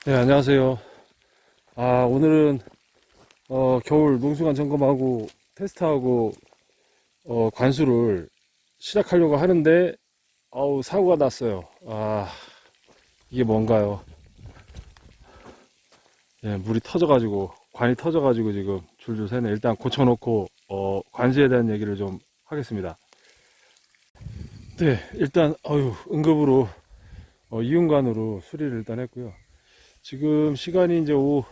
네, 안녕하세요. 오늘은 겨울 농수관 점검하고 테스트하고 관수를 시작하려고 하는데 사고가 났어요. 이게 뭔가요? 예, 물이 터져가지고 관이 터져가지고 지금 줄줄 새네. 일단 고쳐놓고 관수에 대한 얘기를 좀 하겠습니다. 네, 일단 응급으로 이음관으로 수리를 일단 했고요. 지금 시간이 이제 오후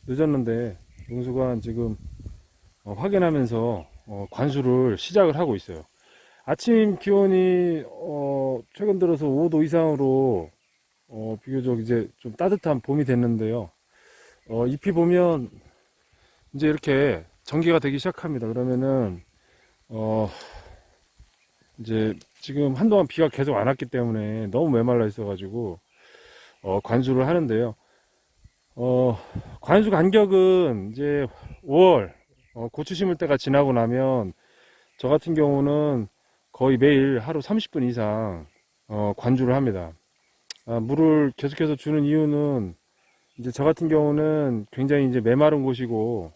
늦었는데 농수관 지금 확인하면서 관수를 시작을 하고 있어요. 아침 기온이 최근 들어서 5도 이상으로 비교적 이제 좀 따뜻한 봄이 됐는데요. 잎이 보면 이제 이렇게 전개가 되기 시작합니다. 그러면은 어, 이제 지금 한동안 비가 계속 안 왔기 때문에 너무 메말라 있어가지고 관수를 하는데요. 관수 간격은 이제 5월 고추 심을 때가 지나고 나면 저 같은 경우는 거의 매일 하루 30분 이상 관주를 합니다. 물을 계속해서 주는 이유는 이제 저 같은 경우는 굉장히 이제 메마른 곳이고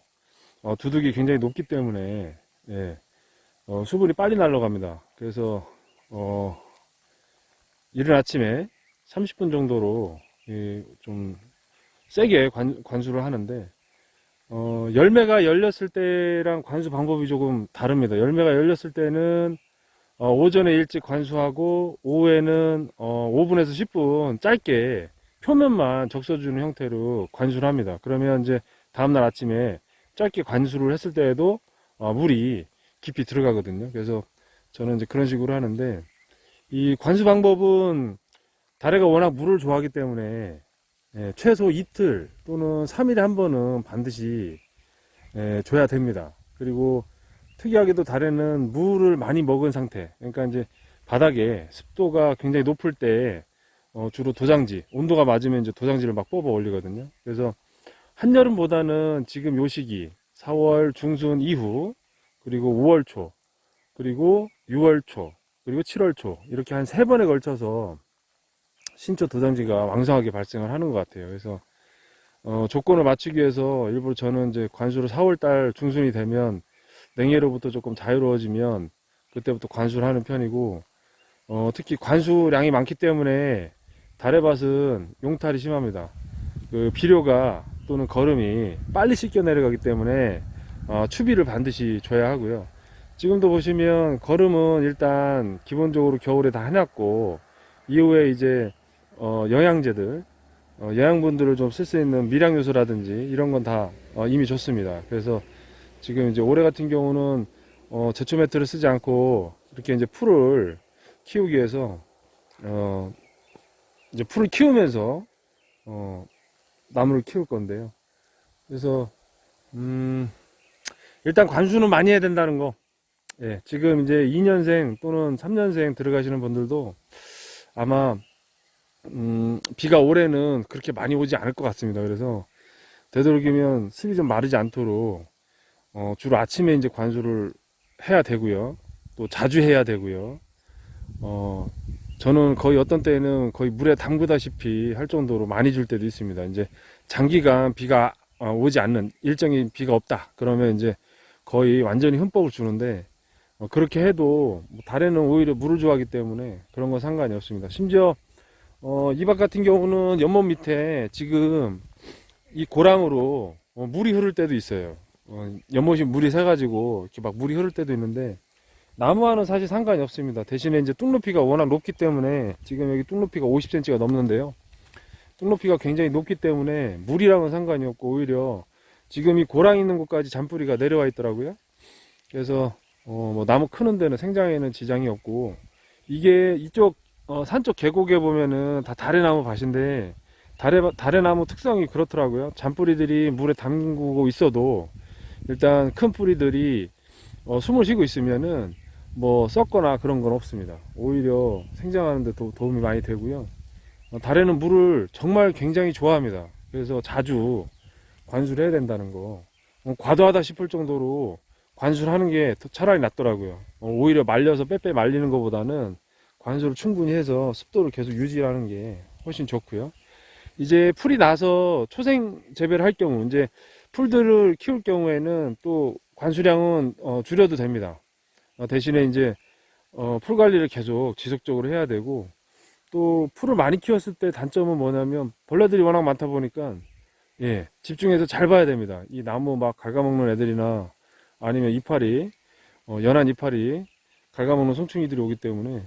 두둑이 굉장히 높기 때문에 예, 수분이 빨리 날아갑니다. 그래서 이른 아침에 30분 정도로 좀 세게 관수를 하는데 열매가 열렸을 때랑 관수 방법이 조금 다릅니다. 열매가 열렸을 때는 오전에 일찍 관수하고 오후에는 5분에서 10분 짧게 표면만 적셔주는 형태로 관수를 합니다. 그러면 이제 다음날 아침에 짧게 관수를 했을 때에도 물이 깊이 들어가거든요. 그래서 저는 이제 그런 식으로 하는데 이 관수 방법은 다래가 워낙 물을 좋아하기 때문에 최소 이틀 또는 3일에 한 번은 반드시 줘야 됩니다. 그리고 특이하게도 다래는 물을 많이 먹은 상태, 그러니까 이제 바닥에 습도가 굉장히 높을 때 주로 도장지, 온도가 맞으면 이제 도장지를 막 뽑아 올리거든요. 그래서 한여름보다는 지금 요 시기 4월 중순 이후, 그리고 5월 초, 그리고 6월 초, 그리고 7월 초, 이렇게 한 3번에 걸쳐서 신초 도장지가 왕성하게 발생을 하는 것 같아요. 그래서 조건을 맞추기 위해서 일부러 저는 이제 관수를 4월달 중순이 되면 냉해로부터 조금 자유로워지면 그때부터 관수를 하는 편이고, 특히 관수량이 많기 때문에 다래밭은 용탈이 심합니다. 그 비료가 또는 거름이 빨리 씻겨 내려가기 때문에 추비를 반드시 줘야 하고요. 지금도 보시면 거름은 일단 기본적으로 겨울에 다 해놨고, 이후에 이제 영양제들, 영양분들을 좀 쓸 수 있는 미량 요소라든지 이런 건 다 이미 줬습니다. 그래서 지금 이제 올해 같은 경우는 제초 매트를 쓰지 않고 이렇게 이제 풀을 키우기 위해서 이제 풀을 키우면서 나무를 키울 건데요. 그래서 일단 관수는 많이 해야 된다는 거. 예, 지금 이제 2년생 또는 3년생 들어가시는 분들도 아마 비가 올해는 그렇게 많이 오지 않을 것 같습니다. 그래서 되도록이면 습이 좀 마르지 않도록 주로 아침에 이제 관수를 해야 되고요. 또 자주 해야 되고요. 저는 거의 어떤 때는 거의 물에 담그다시피 할 정도로 많이 줄 때도 있습니다. 이제 장기간 비가 오지 않는 일정이 비가 없다. 그러면 이제 거의 완전히 흠뻑을 주는데 그렇게 해도 뭐 달에는 오히려 물을 좋아하기 때문에 그런 건 상관이 없습니다. 심지어 이 밭 같은 경우는 연못 밑에 지금 이 고랑으로 물이 흐를 때도 있어요. 연못이 물이 새가지고 이렇게 막 물이 흐를 때도 있는데 나무와는 사실 상관이 없습니다. 대신에 이제 뚝 높이가 워낙 높기 때문에 지금 여기 뚝 높이가 50cm가 넘는데요. 뚝 높이가 굉장히 높기 때문에 물이랑은 상관이 없고 오히려 지금 이 고랑 있는 곳까지 잔뿌리가 내려와 있더라고요. 그래서 뭐 나무 크는 데는 생장에는 지장이 없고 이게 이쪽 산 쪽 계곡에 보면은 다 다래나무 밭인데 다래나무 특성이 그렇더라고요. 잔뿌리들이 물에 담그고 있어도 일단 큰 뿌리들이 숨을 쉬고 있으면은 뭐 썩거나 그런 건 없습니다. 오히려 생장하는 데 도움이 많이 되고요. 다래는 물을 정말 굉장히 좋아합니다. 그래서 자주 관수를 해야 된다는 거. 과도하다 싶을 정도로 관수를 하는 게 차라리 낫더라고요. 오히려 말려서 빼빼 말리는 것보다는 관수를 충분히 해서 습도를 계속 유지하는 게 훨씬 좋고요. 이제 풀이 나서 초생 재배를 할 경우, 이제 풀들을 키울 경우에는 또 관수량은 줄여도 됩니다. 대신에 이제 풀 관리를 계속 지속적으로 해야 되고, 또 풀을 많이 키웠을 때 단점은 뭐냐면 벌레들이 워낙 많다 보니까 예, 집중해서 잘 봐야 됩니다. 이 나무 막 갉아먹는 애들이나 아니면 이파리, 연한 이파리 갉아먹는 송충이들이 오기 때문에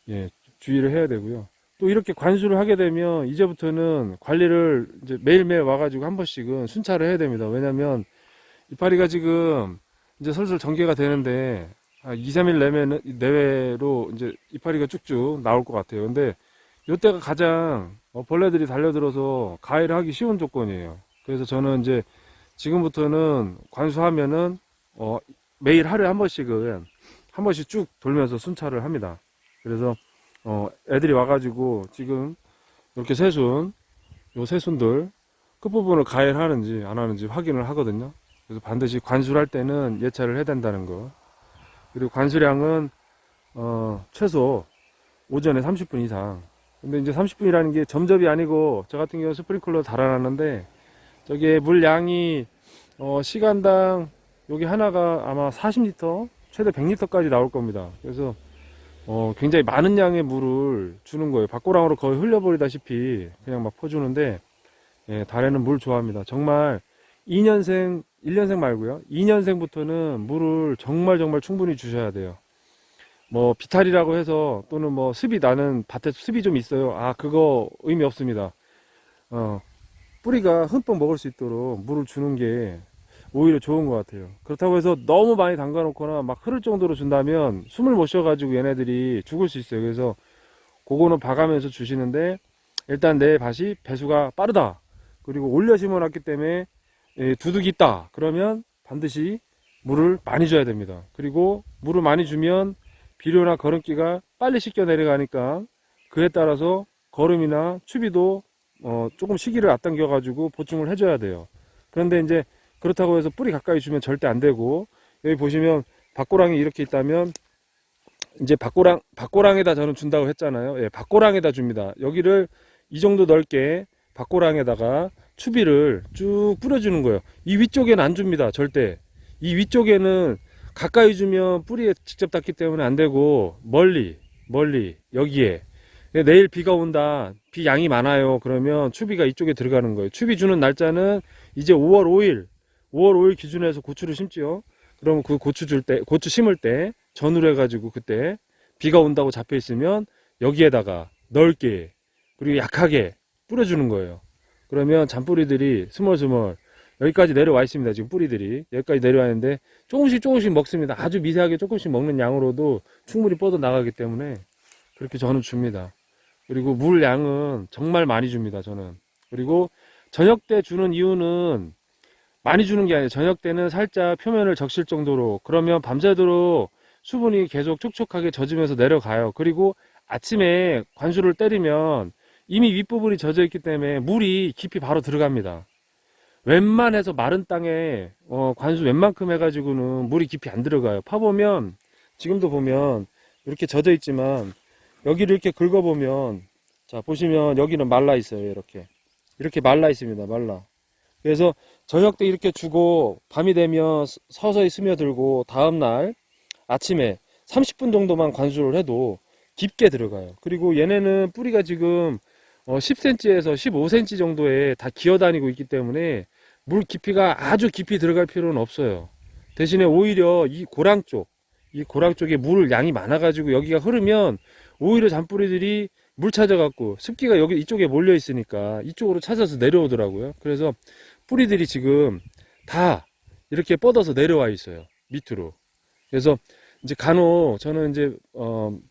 예, 주의를 해야 되고요. 또 이렇게 관수를 하게 되면 이제부터는 관리를 이제 매일매일 와가지고 한 번씩은 순찰을 해야 됩니다. 왜냐면 이파리가 지금 이제 슬슬 전개가 되는데 2, 3일 내외로 이제 이파리가 쭉쭉 나올 것 같아요. 근데 이때가 가장 벌레들이 달려들어서 가해를 하기 쉬운 조건이에요. 그래서 저는 이제 지금부터는 관수하면은 매일 하루에 한 번씩 쭉 돌면서 순찰을 합니다. 그래서 애들이 와가지고 지금 이렇게 요 새순들 끝부분을 가해를 하는지 안 하는지 확인을 하거든요. 그래서 반드시 관수를 할 때는 예찰을 해야 된다는 거. 그리고 관수량은 최소 오전에 30분 이상. 근데 이제 30분이라는 게 점접이 아니고 저 같은 경우 스프링클러 달아놨는데 저게 물량이 시간당 여기 하나가 아마 40리터 최대 100리터까지 나올 겁니다. 그래서 굉장히 많은 양의 물을 주는 거예요. 밭고랑으로 거의 흘려버리다시피 그냥 막 퍼주는데 예, 달에는 물 좋아합니다. 정말 2년생 1년생 말고요, 2년생부터는 물을 정말 충분히 주셔야 돼요. 뭐 비탈이라고 해서 또는 뭐 습이 나는 밭에 습이 좀 있어요, 그거 의미 없습니다. 뿌리가 흠뻑 먹을 수 있도록 물을 주는 게 오히려 좋은 것 같아요. 그렇다고 해서 너무 많이 담가 놓거나 막 흐를 정도로 준다면 숨을 못 쉬어가지고 얘네들이 죽을 수 있어요. 그래서 그거는 봐가면서 주시는데, 일단 내 밭이 배수가 빠르다, 그리고 올려 심어 놨기 때문에 두둑이 있다, 그러면 반드시 물을 많이 줘야 됩니다. 그리고 물을 많이 주면 비료나 거름기가 빨리 씻겨 내려가니까 그에 따라서 거름이나 추비도 조금 시기를 앞당겨 가지고 보충을 해줘야 돼요. 그런데 이제 그렇다고 해서 뿌리 가까이 주면 절대 안 되고, 여기 보시면 밭고랑이 이렇게 있다면 이제 밭고랑에다 저는 준다고 했잖아요. 예, 밭고랑에다 줍니다. 여기를 이 정도 넓게 밭고랑에다가 추비를 쭉 뿌려주는 거예요. 이 위쪽에는 안 줍니다, 절대. 이 위쪽에는 가까이 주면 뿌리에 직접 닿기 때문에 안 되고, 멀리 여기에 내일 비가 온다, 비 양이 많아요, 그러면 추비가 이쪽에 들어가는 거예요. 추비 주는 날짜는 이제 5월 5일 기준에서 고추를 심지요. 그러면 그 고추 심을 때 전후로 해가지고 그때 비가 온다고 잡혀 있으면 여기에다가 넓게 그리고 약하게 뿌려주는 거예요. 그러면 잔뿌리들이 스멀스멀 여기까지 내려와 있습니다. 지금 뿌리들이 여기까지 내려와 있는데 조금씩 먹습니다. 아주 미세하게 조금씩 먹는 양으로도 충분히 뻗어 나가기 때문에 그렇게 저는 줍니다. 그리고 물 양은 정말 많이 줍니다, 저는. 그리고 저녁 때 주는 이유는 많이 주는 게 아니에요. 저녁 때는 살짝 표면을 적실 정도로, 그러면 밤새도록 수분이 계속 촉촉하게 젖으면서 내려가요. 그리고 아침에 관수를 때리면 이미 윗부분이 젖어 있기 때문에 물이 깊이 바로 들어갑니다. 웬만해서 마른 땅에 관수 웬만큼 해가지고는 물이 깊이 안 들어가요. 파보면 지금도 보면 이렇게 젖어 있지만 여기를 이렇게 긁어보면, 자 보시면 여기는 말라 있어요. 이렇게 말라 있습니다. 말라. 그래서 저녁 때 이렇게 주고 밤이 되면 서서히 스며들고 다음날 아침에 30분 정도만 관수를 해도 깊게 들어가요. 그리고 얘네는 뿌리가 지금 10cm에서 15cm 정도에 다 기어다니고 있기 때문에 물 깊이가 아주 깊이 들어갈 필요는 없어요. 대신에 오히려 이 고랑 쪽에 물 양이 많아가지고 여기가 흐르면 오히려 잔뿌리들이 물 찾아갖고 습기가 여기 이쪽에 몰려 있으니까 이쪽으로 찾아서 내려오더라고요. 그래서 뿌리들이 지금 다 이렇게 뻗어서 내려와 있어요, 밑으로. 그래서 이제 간혹 저는 이제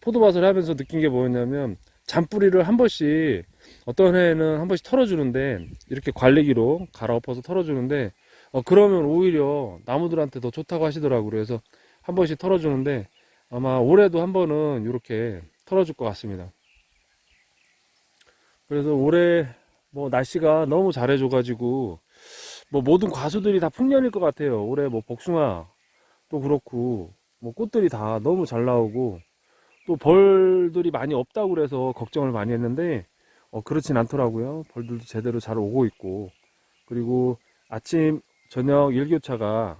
포도밭을 하면서 느낀 게 뭐였냐면, 잔뿌리를 한 번씩, 어떤 해에는 한 번씩 털어주는데, 이렇게 관리기로 갈아엎어서 털어주는데 그러면 오히려 나무들한테 더 좋다고 하시더라고요. 그래서 한 번씩 털어주는데 아마 올해도 한 번은 이렇게 털어줄 것 같습니다. 그래서 올해 뭐 날씨가 너무 잘해줘가지고 뭐 모든 과수들이 다 풍년일 것 같아요. 올해 뭐 복숭아 또 그렇고 뭐 꽃들이 다 너무 잘 나오고, 또 벌들이 많이 없다고 그래서 걱정을 많이 했는데 그렇진 않더라고요. 벌들도 제대로 잘 오고 있고, 그리고 아침, 저녁 일교차가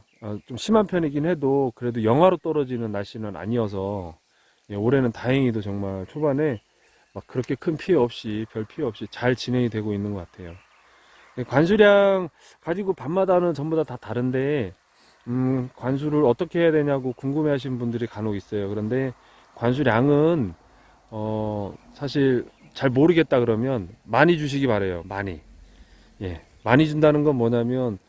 좀 심한 편이긴 해도 그래도 영하로 떨어지는 날씨는 아니어서 예, 올해는 다행히도 정말 초반에 막 그렇게 큰 피해 없이, 별 피해 없이 잘 진행이 되고 있는 것 같아요. 예, 관수량 가지고 밤마다는 전부 다 다른데, 관수를 어떻게 해야 되냐고 궁금해 하시는 분들이 간혹 있어요. 그런데 관수량은, 사실 잘 모르겠다 그러면 많이 주시기 바래요. 많이. 예. 많이 준다는 건 뭐냐면,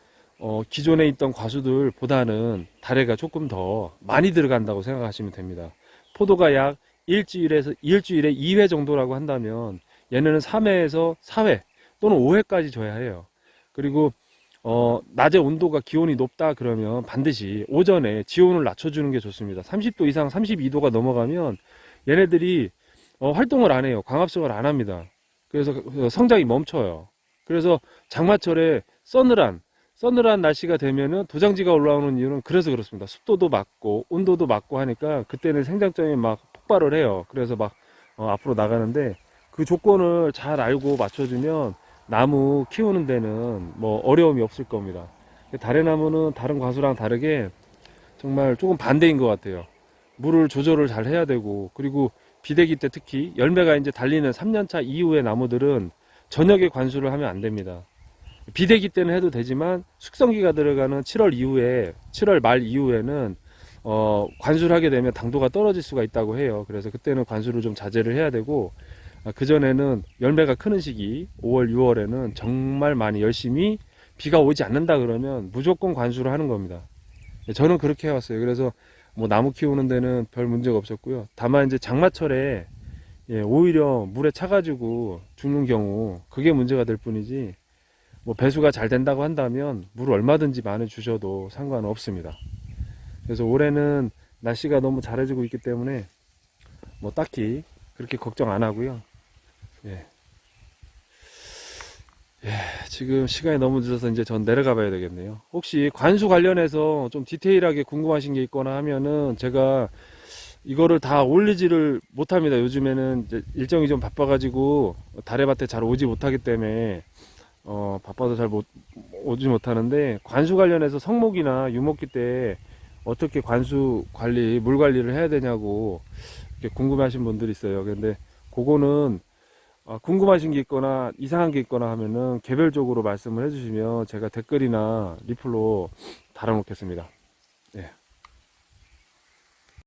기존에 있던 과수들보다는 다래가 조금 더 많이 들어간다고 생각하시면 됩니다. 포도가 약 일주일에 2회 정도라고 한다면 얘네는 3회에서 4회 또는 5회까지 줘야 해요. 그리고 낮에 온도가 기온이 높다 그러면 반드시 오전에 지온을 낮춰주는 게 좋습니다. 30도 이상 32도가 넘어가면 얘네들이 활동을 안 해요. 광합성을 안 합니다. 그래서 성장이 멈춰요. 그래서 장마철에 서늘한 날씨가 되면은 도장지가 올라오는 이유는 그래서 그렇습니다. 습도도 맞고 온도도 맞고 하니까 그때는 생장점이 막 폭발을 해요. 그래서 막 앞으로 나가는데 그 조건을 잘 알고 맞춰주면 나무 키우는 데는 뭐 어려움이 없을 겁니다. 다래나무는 다른 과수랑 다르게 정말 조금 반대인 것 같아요. 물을 조절을 잘 해야 되고, 그리고 비대기 때 특히 열매가 이제 달리는 3년차 이후의 나무들은 저녁에 관수를 하면 안 됩니다. 비대기 때는 해도 되지만 숙성기가 들어가는 7월 말 이후에는 관수를 하게 되면 당도가 떨어질 수가 있다고 해요. 그래서 그때는 관수를 좀 자제를 해야 되고, 그전에는 열매가 크는 시기 5월 6월에는 정말 많이 열심히 비가 오지 않는다 그러면 무조건 관수를 하는 겁니다. 저는 그렇게 해왔어요. 그래서 뭐 나무 키우는 데는 별 문제가 없었고요. 다만 이제 장마철에 오히려 물에 차가지고 죽는 경우 그게 문제가 될 뿐이지, 뭐 배수가 잘 된다고 한다면 물을 얼마든지 많이 주셔도 상관은 없습니다. 그래서 올해는 날씨가 너무 잘해주고 있기 때문에 뭐 딱히 그렇게 걱정 안 하고요. 예. 지금 시간이 너무 늦어서 이제 전 내려가 봐야 되겠네요. 혹시 관수 관련해서 좀 디테일하게 궁금하신 게 있거나 하면은 제가 이거를 다 올리지를 못합니다. 요즘에는 이제 일정이 좀 바빠가지고 다래밭에 잘 오지 못하기 때문에 바빠서 잘 오지 못하는데, 관수 관련해서 성목이나 유목기 때 어떻게 관수 관리, 물 관리를 해야 되냐고 이렇게 궁금해 하신 분들이 있어요. 근데 그거는 궁금하신 게 있거나 이상한 게 있거나 하면은 개별적으로 말씀을 해주시면 제가 댓글이나 리플로 달아놓겠습니다.